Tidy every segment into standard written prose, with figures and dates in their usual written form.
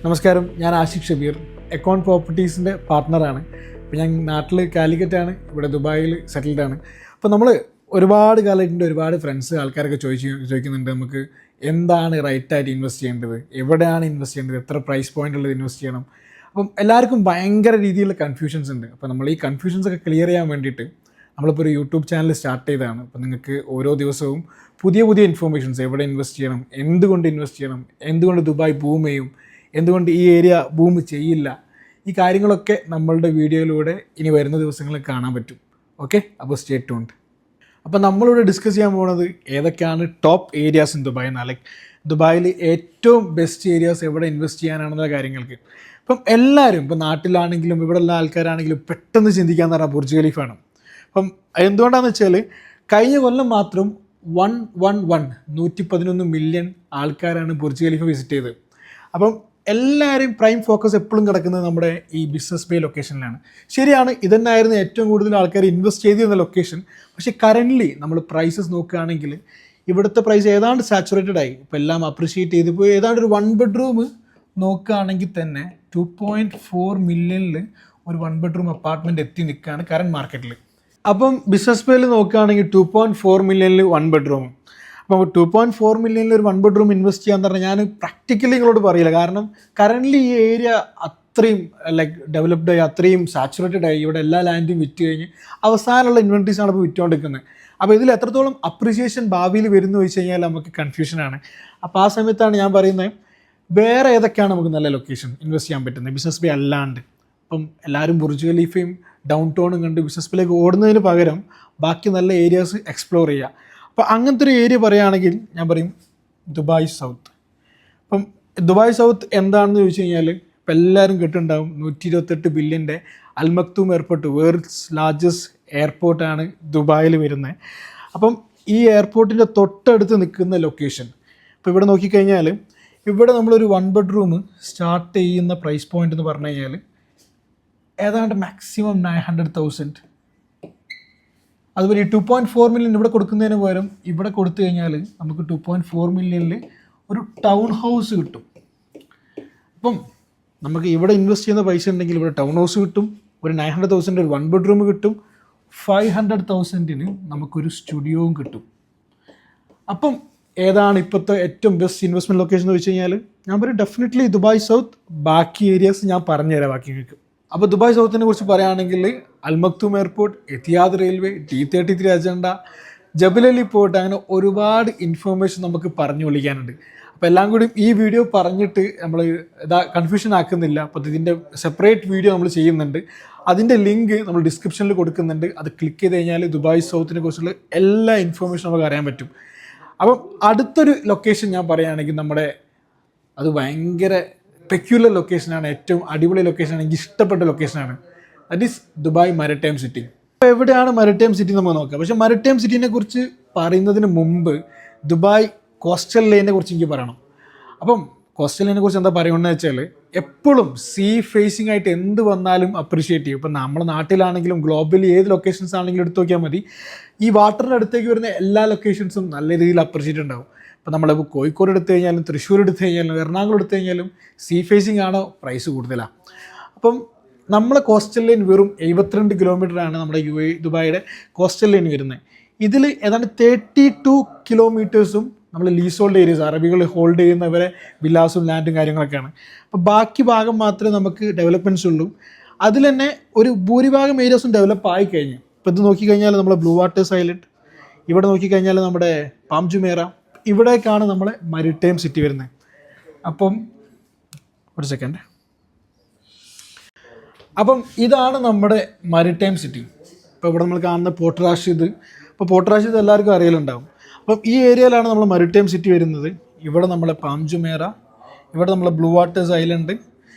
നമസ്കാരം, ഞാൻ ആഷിഖ് ഷബീർ, എക്കോൺ പ്രോപ്പർട്ടീസിൻ്റെ പാർട്ട്ണറാണ്. അപ്പോൾ ഞാൻ നാട്ടിൽ കാലിക്കറ്റാണ്, ഇവിടെ ദുബായിൽ സെറ്റിൽഡാണ്. അപ്പോൾ നമ്മൾ ഒരുപാട് കാലമായിട്ട് ഒരുപാട് ഫ്രണ്ട്സ് ആൾക്കാരൊക്കെ ചോദിക്കുന്നുണ്ട് നമുക്ക് എന്താണ് റൈറ്റായിട്ട് ഇൻവെസ്റ്റ് ചെയ്യേണ്ടത്, എവിടെയാണ് ഇൻവെസ്റ്റ് ചെയ്യേണ്ടത്, എത്ര പ്രൈസ് പോയിൻ്റുള്ളത് ഇൻവെസ്റ്റ് ചെയ്യണം. അപ്പം എല്ലാവർക്കും ഭയങ്കര രീതിയിലുള്ള കൺഫ്യൂഷൻസ് ഉണ്ട്. അപ്പോൾ നമ്മൾ ഈ കൺഫ്യൂഷൻസൊക്കെ ക്ലിയർ ചെയ്യാൻ വേണ്ടിയിട്ട് നമ്മളിപ്പോൾ ഒരു യൂട്യൂബ് ചാനൽ സ്റ്റാർട്ട് ചെയ്തതാണ്. അപ്പോൾ നിങ്ങൾക്ക് ഓരോ ദിവസവും പുതിയ പുതിയ ഇൻഫോർമേഷൻസ്, എവിടെ ഇൻവെസ്റ്റ് ചെയ്യണം, എന്തുകൊണ്ട് ഇൻവെസ്റ്റ് ചെയ്യണം, എന്തുകൊണ്ട് ദുബായ് ബൂം ചെയ്യും, എന്തുകൊണ്ട് ഈ ഏരിയ ബൂം ചെയ്യില്ല, ഈ കാര്യങ്ങളൊക്കെ നമ്മളുടെ വീഡിയോയിലൂടെ ഇനി വരുന്ന ദിവസങ്ങളിൽ കാണാൻ പറ്റും. ഓക്കെ, അപ്പോൾ സ്റ്റേ ട്യൂൺഡ്. അപ്പോൾ നമ്മളിവിടെ ഡിസ്കസ് ചെയ്യാൻ പോകുന്നത് ഏതൊക്കെയാണ് ടോപ്പ് ഏരിയാസ് ഇൻ ദുബായ് എന്നാണ്. ലൈക്ക് ദുബായിൽ ഏറ്റവും ബെസ്റ്റ് ഏരിയാസ് എവിടെ ഇൻവെസ്റ്റ് ചെയ്യാനാണെന്നുള്ള കാര്യങ്ങൾക്ക്. ഇപ്പം എല്ലാവരും ഇപ്പോൾ നാട്ടിലാണെങ്കിലും ഇവിടെയുള്ള ആൾക്കാരാണെങ്കിലും പെട്ടെന്ന് ചിന്തിക്കാൻ പറഞ്ഞാൽ ബുർജ് ഖലീഫാണ്. അപ്പം എന്തുകൊണ്ടാണെന്ന് വെച്ചാൽ കഴിഞ്ഞ കൊല്ലം മാത്രം 111 മില്യൺ ആൾക്കാരാണ് ബുർജ് ഖലീഫ വിസിറ്റ് ചെയ്തത്. അപ്പം എല്ലാവരും പ്രൈം ഫോക്കസ് എപ്പോഴും കിടക്കുന്നത് നമ്മുടെ ഈ ബിസിനസ് ബേ ലൊക്കേഷനിലാണ്. ശരിയാണ്, ഇതന്നായിരുന്നു ഏറ്റവും കൂടുതൽ ആൾക്കാർ ഇൻവെസ്റ്റ് ചെയ്തിരുന്ന ലൊക്കേഷൻ. പക്ഷേ കറൻ്റ്ലി നമ്മൾ പ്രൈസസ് നോക്കുകയാണെങ്കിൽ ഇവിടുത്തെ പ്രൈസ് ഏതാണ്ട് സാച്ചുറേറ്റഡ് ആയി. ഇപ്പോൾ എല്ലാം അപ്രിഷിയേറ്റ് ചെയ്ത് ഇപ്പോൾ ഏതാണ്ട് ഒരു 1 ബെഡ്റൂം നോക്കുകയാണെങ്കിൽ തന്നെ 2.4 മില്യണിൽ ഒരു 1 ബെഡ്റൂം അപ്പാർട്ട്മെൻറ്റ് എത്തി നിൽക്കുകയാണ് കറണ്ട് മാർക്കറ്റിൽ. അപ്പം ബിസിനസ് ബേയിൽ നോക്കുകയാണെങ്കിൽ 2.4 മില്യണിൽ 1 ബെഡ്റൂം. അപ്പോൾ 2.4 മില്യണിൽ ഒരു 1 ബെഡ്റൂം ഇൻവെസ്റ്റ് ചെയ്യാന്ന് പറഞ്ഞാൽ ഞാൻ പ്രാക്ടിക്കലി നിങ്ങളോട് പറയില്ല. കാരണം കറൻ്റ്ലി ഈ ഏരിയ അത്രയും ലൈക്ക് ഡെവലപ്ഡ് ആയി, അത്രയും സാച്ചുറേറ്റഡ് ആയി. ഇവിടെ എല്ലാ ലാൻഡും വിറ്റ് കഴിഞ്ഞ് അവസാനമുള്ള ഇൻവെൻട്രീസാണ് ഇപ്പോൾ വിറ്റുകൊണ്ടിരിക്കുന്നത്. അപ്പോൾ ഇതിൽ എത്രത്തോളം അപ്രിസിയേഷൻ ഭാവിയിൽ വരുന്നു വെച്ച് കഴിഞ്ഞാൽ നമുക്ക് കൺഫ്യൂഷനാണ്. അപ്പോൾ ആ സമയത്താണ് ഞാൻ പറയുന്നത് വേറെ ഏതൊക്കെയാണ് നമുക്ക് നല്ല ലൊക്കേഷൻ ഇൻവെസ്റ്റ് ചെയ്യാൻ പറ്റുന്നത് ബിസിനസ് ബേ അല്ലാണ്ട്. അപ്പം എല്ലാവരും ബുർജ് ഖലീഫയും ഡൗൺ ടൗണും കണ്ട് ബിസിനസ് ബേയിലേക്ക് ഓടുന്നതിന് പകരം ബാക്കി നല്ല ഏരിയാസ് എക്സ്പ്ലോർ ചെയ്യുക. അപ്പോൾ അങ്ങനത്തെ ഒരു ഏരിയ പറയുകയാണെങ്കിൽ ഞാൻ പറയും ദുബായ് സൗത്ത്. അപ്പം ദുബായ് സൗത്ത് എന്താണെന്ന് ചോദിച്ചു കഴിഞ്ഞാൽ ഇപ്പം എല്ലാവരും കേട്ടിട്ടുണ്ടാവും 128 ബില്യൻ്റെ Al Maktoum airport, world's largest എയർപോർട്ടാണ് ദുബായിൽ വരുന്നത്. അപ്പം ഈ എയർപോർട്ടിൻ്റെ തൊട്ടടുത്ത് നിൽക്കുന്ന ലൊക്കേഷൻ ഇപ്പോൾ ഇവിടെ നോക്കിക്കഴിഞ്ഞാൽ ഇവിടെ നമ്മളൊരു 1 ബെഡ്റൂം സ്റ്റാർട്ട് ചെയ്യുന്ന പ്രൈസ് പോയിൻ്റ് എന്ന് പറഞ്ഞു കഴിഞ്ഞാൽ ഏതാണ്ട് മാക്സിമം 900,000. അതുപോലെ ഈ 2.4 മില്യൺ ഇവിടെ കൊടുക്കുന്നതിന് പകരം ഇവിടെ കൊടുത്തു കഴിഞ്ഞാൽ നമുക്ക് 2.4 മില്യണിൽ ഒരു ടൗൺ ഹൗസ് കിട്ടും. അപ്പം നമുക്ക് ഇവിടെ ഇൻവെസ്റ്റ് ചെയ്യുന്ന പൈസ ഉണ്ടെങ്കിൽ ഇവിടെ ടൗൺ ഹൗസ് കിട്ടും, ഒരു 900,000 ഒരു 1 ബെഡ്റൂം കിട്ടും, 500,000 നമുക്കൊരു സ്റ്റുഡിയോയും കിട്ടും. അപ്പം ഏതാണ് ഇപ്പോഴത്തെ ഏറ്റവും ബെസ്റ്റ് ഇൻവെസ്റ്റ്മെൻറ്റ് ലൊക്കേഷൻ എന്ന് വെച്ച് കഴിഞ്ഞാൽ ഞാൻ പറയും ഡെഫിനറ്റ്ലി ദുബായ് സൗത്ത്. ബാക്കി ഏരിയാസ് ഞാൻ പറഞ്ഞുതരാം ബാക്കി നിങ്ങൾക്ക്. അപ്പോൾ ദുബായ് സൗത്തിനെ കുറിച്ച് പറയുകയാണെങ്കിൽ Al Maktoum airport, Etihad railway, D33 agenda, Jebel Ali port, അങ്ങനെ ഒരുപാട് ഇൻഫോർമേഷൻ നമുക്ക് പറഞ്ഞു വിളിക്കാനുണ്ട്. അപ്പോൾ എല്ലാം കൂടി ഈ വീഡിയോ പറഞ്ഞിട്ട് നമ്മൾ കൺഫ്യൂഷൻ ആക്കുന്നില്ല. അപ്പോൾ ഇതിൻ്റെ സെപ്പറേറ്റ് വീഡിയോ നമ്മൾ ചെയ്യുന്നുണ്ട്. അതിൻ്റെ ലിങ്ക് നമ്മൾ ഡിസ്ക്രിപ്ഷനിൽ കൊടുക്കുന്നുണ്ട്. അത് ക്ലിക്ക് ചെയ്ത് കഴിഞ്ഞാൽ ദുബായ് സൗത്തിനെ കുറിച്ചുള്ള എല്ലാ ഇൻഫോർമേഷനും നമുക്ക് അറിയാൻ പറ്റും. അപ്പം അടുത്തൊരു ലൊക്കേഷൻ ഞാൻ പറയുകയാണെങ്കിൽ അത് ഭയങ്കര പെക്യുലർ ലൊക്കേഷനാണ്, ഏറ്റവും അടിപൊളി ലൊക്കേഷനാണ്, എനിക്ക് ഇഷ്ടപ്പെട്ട ലൊക്കേഷനാണ്. That is Dubai maritime city. അപ്പോൾ എവിടെയാണ് മാരിടൈം സിറ്റി നമുക്ക് നോക്കാം. പക്ഷേ മാരിടൈം സിറ്റിനെ കുറിച്ച് പറയുന്നതിന് മുമ്പ് ദുബായ് കോസ്റ്റൽ ലൈനെ കുറിച്ച് എനിക്ക് പറയണം. അപ്പം കോസ്റ്റൽ ലൈനെ കുറിച്ച് എന്താ പറയുകയെന്ന് വെച്ചാൽ എപ്പോഴും സീ ഫേസിംഗ് ആയിട്ട് എന്ത് വന്നാലും അപ്രിഷിയേറ്റ് ചെയ്യും. ഇപ്പം നമ്മുടെ നാട്ടിലാണെങ്കിലും ഗ്ലോബലി ഏത് ലൊക്കേഷൻസ് ആണെങ്കിലും എടുത്ത് നോക്കിയാൽ മതി, ഈ വാട്ടറിൻ്റെ അടുത്തേക്ക് വരുന്ന എല്ലാ ലൊക്കേഷൻസും നല്ല രീതിയിൽ അപ്രിഷിയേറ്റ് ഉണ്ടാവും. ഇപ്പോൾ നമ്മളിപ്പോൾ കോഴിക്കോട് എടുത്തു കഴിഞ്ഞാലും തൃശ്ശൂർ എടുത്തു കഴിഞ്ഞാലും എറണാകുളം എടുത്തു കഴിഞ്ഞാലും സീ ഫേസിംഗ് ആണോ പ്രൈസ് കൂടുതലാണ്. അപ്പം നമ്മളെ കോസ്റ്റൽ ലൈൻ വെറും 72 കിലോമീറ്ററാണ് നമ്മുടെ ദുബായിയുടെ കോസ്റ്റൽ ലൈൻ വരുന്നത്. ഇതിൽ ഏതാണ്ട് 32 കിലോമീറ്റേഴ്സും നമ്മൾ ലീസ് ഹോൾഡ് ഏരിയസ്, അറബികൾ ഹോൾഡ് ചെയ്യുന്നവരെ വില്ലാസും ലാൻഡും കാര്യങ്ങളൊക്കെയാണ്. അപ്പോൾ ബാക്കി ഭാഗം മാത്രമേ നമുക്ക് ഡെവലപ്മെൻറ്റ്സ് ഉള്ളൂ. അതിൽ തന്നെ ഒരു ഭൂരിഭാഗം ഏരിയാസും ഡെവലപ്പ് ആയി കഴിഞ്ഞു. ഇപ്പോൾ ഇത് നോക്കിക്കഴിഞ്ഞാൽ നമ്മുടെ ബ്ലൂ വാട്ടേഴ്സ് ഐലൻഡ്, ഇവിടെ നോക്കിക്കഴിഞ്ഞാൽ നമ്മുടെ പാം ജുമേറ, ഇവിടേക്കാണ് നമ്മളെ മാരിടൈം സിറ്റി വരുന്നത്. അപ്പം ഒരു സെക്കൻഡ്. അപ്പം ഇതാണ് നമ്മുടെ മാരിടൈം സിറ്റി. ഇപ്പോൾ ഇവിടെ നമ്മൾ കാണുന്ന പോർട്ട് റാഷിദ്. ഇപ്പോൾ പോർട്ട് റാഷിദ് എല്ലാവർക്കും അറിയലുണ്ടാവും. അപ്പം ഈ ഏരിയയിലാണ് നമ്മൾ മാരിടൈം സിറ്റി വരുന്നത്. ഇവിടെ നമ്മളെ പാം ജുമേറ, ഇവിടെ നമ്മളെ ബ്ലൂ വാട്ടേഴ്സ് ഐലൻഡ്,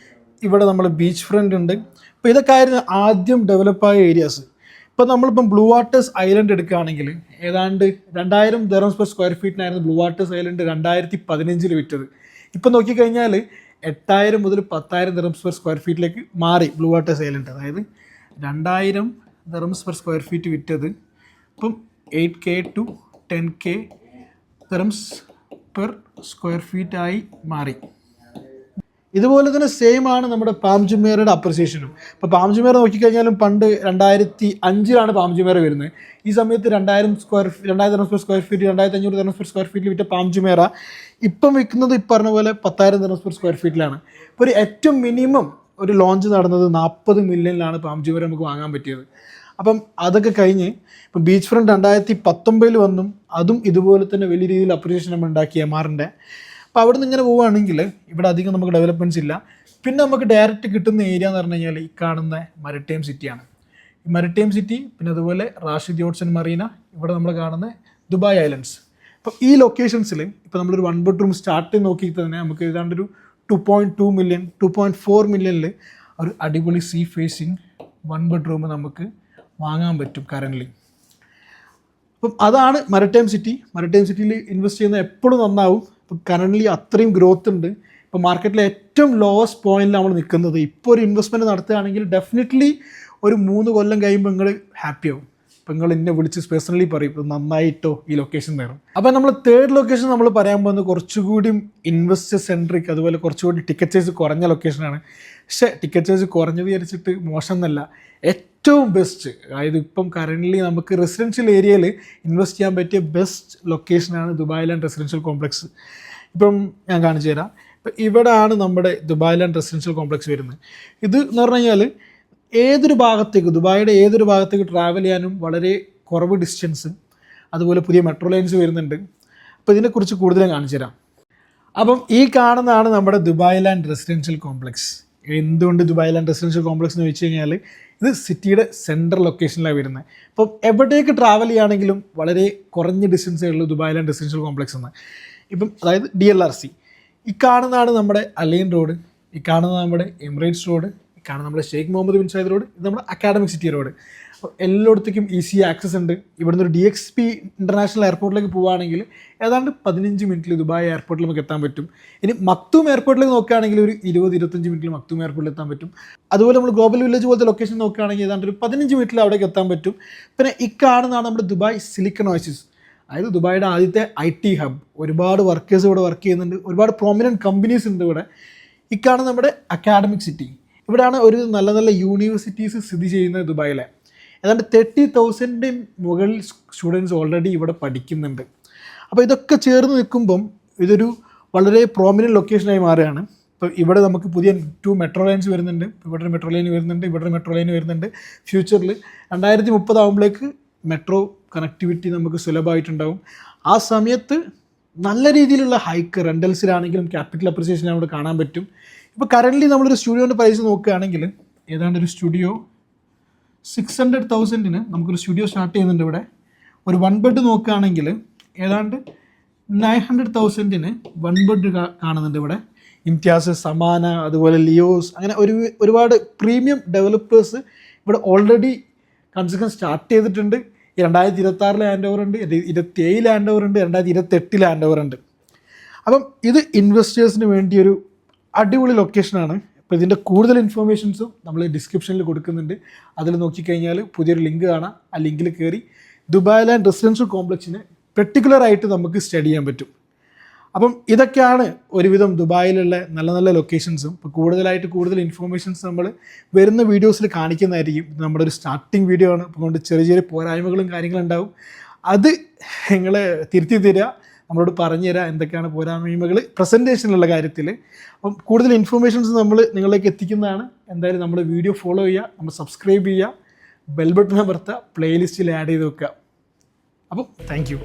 ഇവിടെ നമ്മൾ ബീച്ച് ഫ്രണ്ട് ഉണ്ട്. അപ്പോൾ ഇതൊക്കെ ആയിരുന്നു ആദ്യം ഡെവലപ്പായ ഏരിയാസ്. ഇപ്പോൾ നമ്മളിപ്പം ബ്ലൂ വാട്ടേഴ്സ് ഐലൻഡ് എടുക്കുകയാണെങ്കിൽ ഏതാണ്ട് 2000 ദിർഹംസ് പെർ സ്ക്വയർ ഫീറ്റിനായിരുന്നു ബ്ലൂ വാട്ടേഴ്സ് ഐലൻഡ് 2015 വിറ്റത്. ഇപ്പോൾ നോക്കിക്കഴിഞ്ഞാൽ 8000 മുതൽ 10,000 ദിർഹംസ് പെർ സ്ക്വയർ ഫീറ്റിലേക്ക് മാറി ബ്ലൂ വാട്ടേഴ്സ് ഐലൻഡ്. അതായത് 2000 ദിർഹംസ് പെർ സ്ക്വയർ ഫീറ്റ് വിറ്റത് ഇപ്പം 8K to 10K dirhams per square ഫീറ്റായി മാറി. ഇതുപോലെ തന്നെ സെയിം ആണ് നമ്മുടെ പാം ജുമേറയുടെ അപ്രിസിയേഷനും. ഇപ്പോൾ പാം ജുമേറ നോക്കിക്കഴിഞ്ഞാലും പണ്ട് 2005 പാം ജുമേറ വരുന്നത്. ഈ സമയത്ത് 2000 സ്ക്വയർ ഫീറ്റ് 2500 സ്ക്വയർ ഫീറ്റിൽ വിറ്റ പാം ജുമേറ ഇപ്പം വിൽക്കുന്നത് ഈ പറഞ്ഞ പോലെ 10,000 സ്ക്വയർ ഫീറ്റിലാണ്. ഇപ്പോൾ ഒരു ഏറ്റവും മിനിമം ഒരു ലോഞ്ച് നടന്നത് 40 മില്യണിലാണ് പാം ജുമേറ നമുക്ക് വാങ്ങാൻ പറ്റിയത്. അപ്പം അതൊക്കെ കഴിഞ്ഞ് ഇപ്പം ബീച്ച് ഫ്രണ്ട് 2019 വന്നും അതും ഇതുപോലെ തന്നെ വലിയ രീതിയിൽ അപ്രിസിയേഷൻ നമ്മൾ ഉണ്ടാക്കി എംആറിൻ്റെ. അപ്പോൾ അവിടെ നിന്ന് ഇങ്ങനെ പോവുകയാണെങ്കിൽ ഇവിടെ അധികം നമുക്ക് ഡെവലപ്മെൻറ്റ്സ് ഇല്ല. പിന്നെ നമുക്ക് ഡയറക്റ്റ് കിട്ടുന്ന ഏരിയ എന്ന് പറഞ്ഞു കഴിഞ്ഞാൽ ഈ കാണുന്ന മരിടൈം സിറ്റിയാണ്. ഈ മരിടൈം സിറ്റി, പിന്നെ അതുപോലെ റാഷിദ് യോട്ട്സ് ആൻഡ് മറീന, ഇവിടെ നമ്മൾ കാണുന്ന ദുബായ് ഐലൻഡ്സ്. അപ്പോൾ ഈ ലൊക്കേഷൻസിൽ ഇപ്പോൾ നമ്മളൊരു 1 ബെഡ്റൂം സ്റ്റാർട്ട് നോക്കി തന്നെ നമുക്ക് ഏതാണ്ടൊരു 2.2 മില്യൺ 2.4 മില്യണിൽ ഒരു അടിപൊളി സീ ഫേസിങ് 1 ബെഡ്റൂം നമുക്ക് വാങ്ങാൻ പറ്റും കറൻ്റ്ലി. അപ്പം അതാണ് മരിടൈം സിറ്റി. മരിടൈം സിറ്റിയിൽ ഇൻവെസ്റ്റ് ചെയ്യുന്നത് എപ്പോഴും നന്നാവും. ഇപ്പം കറൻ്റ്ലി അത്രയും ഗ്രോത്ത് ഉണ്ട്. ഇപ്പോൾ മാർക്കറ്റിലെ ഏറ്റവും ലോവസ്റ്റ് പോയിന്റിൽ നമ്മൾ നിൽക്കുന്നത്. ഇപ്പോൾ ഒരു ഇൻവെസ്റ്റ്മെൻറ്റ് നടത്തുകയാണെങ്കിൽ ഡെഫിനറ്റ്ലി ഒരു 3 കൊല്ലം കഴിയുമ്പോൾ നിങ്ങൾ ഹാപ്പിയാവും. അപ്പോൾ നിങ്ങൾ എന്നെ വിളിച്ച് പേഴ്സണലി പറയും ഇത് നന്നായിട്ടോ ഈ ലൊക്കേഷൻ നേരം. അപ്പോൾ നമ്മൾ തേർഡ് ലൊക്കേഷൻ നമ്മൾ പറയാൻ പോകുന്നത് കുറച്ചുകൂടി ഇൻവെസ്റ്റർ സെൻട്രിക്, അതുപോലെ കുറച്ചുകൂടി ടിക്കറ്റ് ചാർജ് കുറഞ്ഞ ലൊക്കേഷനാണ്. പക്ഷേ ടിക്കറ്റ് ചാർജ് കുറഞ്ഞത് വിചാരിച്ചിട്ട് മോശം എന്നല്ല, ഏറ്റവും ബെസ്റ്റ്. അതായത് ഇപ്പം കറൻ്റ്ലി നമുക്ക് റെസിഡൻഷ്യൽ ഏരിയയിൽ ഇൻവെസ്റ്റ് ചെയ്യാൻ പറ്റിയ ബെസ്റ്റ് ലൊക്കേഷനാണ് ദുബായ് ലാൻഡ് റെസിഡൻഷ്യൽ കോംപ്ലക്സ്. ഇപ്പം ഞാൻ കാണിച്ചു തരാം. ഇപ്പം ഇവിടെയാണ് നമ്മുടെ ദുബായ് ലാൻഡ് റെസിഡൻഷ്യൽ കോംപ്ലക്സ് വരുന്നത്. ഇത് എന്ന് പറഞ്ഞു കഴിഞ്ഞാൽ ദുബായിയുടെ ഏതൊരു ഭാഗത്തേക്ക് ട്രാവൽ ചെയ്യാനും വളരെ കുറവ് ഡിസ്റ്റൻസ്, അതുപോലെ പുതിയ മെട്രോ ലൈൻസ് വരുന്നുണ്ട്. അപ്പോൾ ഇതിനെക്കുറിച്ച് കൂടുതൽ കാണിച്ചു തരാം. അപ്പം ഈ കാണുന്നതാണ് നമ്മുടെ ദുബായ് ലാൻഡ് റെസിഡൻഷ്യൽ കോംപ്ലക്സ്. എന്തുകൊണ്ട് ദുബായ് ലാൻഡ് റെസിഡൻഷ്യൽ കോംപ്ലക്സ് എന്ന് വെച്ച് കഴിഞ്ഞാൽ ഇത് സിറ്റിയുടെ സെൻട്രൽ ലൊക്കേഷനിലാണ് വരുന്നത്. അപ്പം എവിടേക്ക് ട്രാവൽ ചെയ്യുകയാണെങ്കിലും വളരെ കുറഞ്ഞ ഡിസ്റ്റൻസേ ഉള്ളൂ ദുബായ് ലാൻഡ് റെസിഡൻഷ്യൽ കോംപ്ലക്സ് എന്ന്. ഇപ്പം അതായത് DLRC. ഈ കാണുന്നതാണ് നമ്മുടെ അലൈൻ റോഡ്, ഈ കാണുന്നത് നമ്മുടെ എമിറേറ്റ്സ് റോഡ്, ഈ കാണുന്ന നമ്മുടെ Sheikh Mohammed bin Zayed road, ഇത് നമ്മുടെ അക്കാഡമിക് സിറ്റി റോഡ്. അപ്പോൾ എല്ലായിടത്തേക്കും ഈസി ആക്സസ് ഉണ്ട്. ഇവിടുന്ന് ഒരു DXP ഇൻ്റർനാഷണൽ എയർപോർട്ടിലേക്ക് പോവുകയാണെങ്കിൽ ഏതാണ്ട് 15 മിനിറ്റിൽ ദുബായ് എയർപോർട്ടിൽ നമുക്ക് എത്താൻ പറ്റും. ഇനി മക്തൂം എയർപോർട്ടിലേക്ക് നോക്കുകയാണെങ്കിൽ ഒരു 20-25 മിനിറ്റിൽ മക്തൂം എയർപോർട്ടിൽ എത്താൻ പറ്റും. അതുപോലെ നമ്മൾ ഗ്ലോബൽ വില്ലേജ് പോലത്തെ ലൊക്കേഷൻ നോക്കുകയാണെങ്കിൽ ഏതാണ്ട് ഒരു 15 മിനിറ്റിൽ അവിടേക്ക് എത്താൻ പറ്റും. പിന്നെ ഈ കാണുന്നതാണ് നമ്മുടെ ദുബായ് സിലിക്കൺ ഓയസിസ്, അതായത് ദുബായിയുടെ ആദ്യത്തെ IT ഹബ്. ഒരുപാട് വർക്കേഴ്സ് ഇവിടെ വർക്ക് ചെയ്യുന്നുണ്ട്, ഒരുപാട് പ്രോമിനൻറ്റ് കമ്പനീസ് ഉണ്ട് ഇവിടെ. ഈ കാണുന്ന നമ്മുടെ അക്കാഡമിക് സിറ്റി, ഇവിടെയാണ് ഒരു നല്ല നല്ല യൂണിവേഴ്സിറ്റീസ് സ്ഥിതി ചെയ്യുന്നത് ദുബായിലെ. ഏതാണ്ട് 30,000 മുകളിൽ സ്റ്റുഡൻസ് ഓൾറെഡി ഇവിടെ പഠിക്കുന്നുണ്ട്. അപ്പോൾ ഇതൊക്കെ ചേർന്ന് നിൽക്കുമ്പം ഇതൊരു വളരെ പ്രോമിനൻറ്റ് ലൊക്കേഷനായി മാറുകയാണ്. ഇപ്പോൾ ഇവിടെ നമുക്ക് പുതിയ 2 മെട്രോ ലൈൻസ് വരുന്നുണ്ട്. ഇവിടെ ഒരു മെട്രോ ലൈൻ വരുന്നുണ്ട്, ഇവിടെ ഒരു മെട്രോ ലൈൻ വരുന്നുണ്ട്. ഫ്യൂച്ചറിൽ 2030 ആകുമ്പോഴേക്ക് മെട്രോ കണക്ടിവിറ്റി നമുക്ക് സുലഭമായിട്ടുണ്ടാവും. ആ സമയത്ത് നല്ല രീതിയിലുള്ള ഹൈക്ക് റെൻ്റൽസിലാണെങ്കിലും ക്യാപിറ്റൽ അപ്രിസിയേഷൻ അവിടെ കാണാൻ പറ്റും. ഇപ്പോൾ കറൻ്റ്ലി നമ്മളൊരു സ്റ്റുഡിയോൻ്റെ പ്രൈസ് നോക്കുകയാണെങ്കിൽ ഏതാണ്ട് ഒരു സ്റ്റുഡിയോ 600,000-ന് നമുക്കൊരു സ്റ്റുഡിയോ സ്റ്റാർട്ട് ചെയ്യുന്നുണ്ട് ഇവിടെ. ഒരു 1 ബെഡ് നോക്കുകയാണെങ്കിൽ ഏതാണ്ട് 900,000-ന് 1 ബെഡ് കാണുന്നുണ്ട് ഇവിടെ. ഇംതിയാസ്, സമാന, അതുപോലെ ലിയോസ്, അങ്ങനെ ഒരുപാട് പ്രീമിയം ഡെവലപ്പേഴ്സ് ഇവിടെ ഓൾറെഡി കൺസ്ട്രക്ഷൻ സ്റ്റാർട്ട് ചെയ്തിട്ടുണ്ട്. 2026 ഹാൻഡ് ഓവർ ഉണ്ട്, 2027 ഹാൻഡ് ഓവർ ഉണ്ട്, 2028 ഹാൻഡ് ഓവർ ഉണ്ട്. അപ്പം ഇത് ഇൻവെസ്റ്റേഴ്സിന് വേണ്ടിയൊരു അടിപൊളി ലൊക്കേഷനാണ്. അപ്പോൾ ഇതിൻ്റെ കൂടുതൽ ഇൻഫർമേഷൻസും നമ്മൾ ഡിസ്ക്രിപ്ഷനിൽ കൊടുക്കുന്നുണ്ട്. അതിൽ നോക്കിക്കഴിഞ്ഞാൽ പുതിയൊരു ലിങ്ക് കാണാം. ആ ലിങ്കിൽ കയറി ദുബായ് ലാൻഡ് റെസിഡൻഷ്യൽ കോംപ്ലക്സിനെ പെർട്ടിക്കുലറായിട്ട് നമുക്ക് സ്റ്റഡി ചെയ്യാൻ പറ്റും. അപ്പം ഇതൊക്കെയാണ് ഒരുവിധം ദുബായിലുള്ള നല്ല നല്ല ലൊക്കേഷൻസും. ഇപ്പോൾ കൂടുതൽ ഇൻഫർമേഷൻസ് നമ്മൾ വരുന്ന വീഡിയോസിൽ കാണിക്കുന്നതായിരിക്കും. ഇത് നമ്മുടെ ഒരു സ്റ്റാർട്ടിങ് വീഡിയോ ആണ്, അതുകൊണ്ട് ചെറിയ പോരായ്മകളും കാര്യങ്ങളും ഉണ്ടാവും. അത് നിങ്ങൾ തിരുത്തി തരിക, നമ്മളോട് പറഞ്ഞു തരാം എന്തൊക്കെയാണ് പോരായ്മകൾ പ്രസൻറ്റേഷനിലുള്ള കാര്യത്തിൽ. അപ്പം കൂടുതൽ ഇൻഫർമേഷൻസ് നമ്മൾ നിങ്ങളിലേക്ക് എത്തിക്കുന്നതാണ്. എന്തായാലും നമ്മുടെ വീഡിയോ ഫോളോ ചെയ്യുക, നമ്മൾ സബ്സ്ക്രൈബ് ചെയ്യുക, ബെൽ ബട്ടൺ അമർത്തുക, പ്ലേലിസ്റ്റിൽ ആഡ് ചെയ്ത് വെക്കുക. അപ്പം താങ്ക് യു.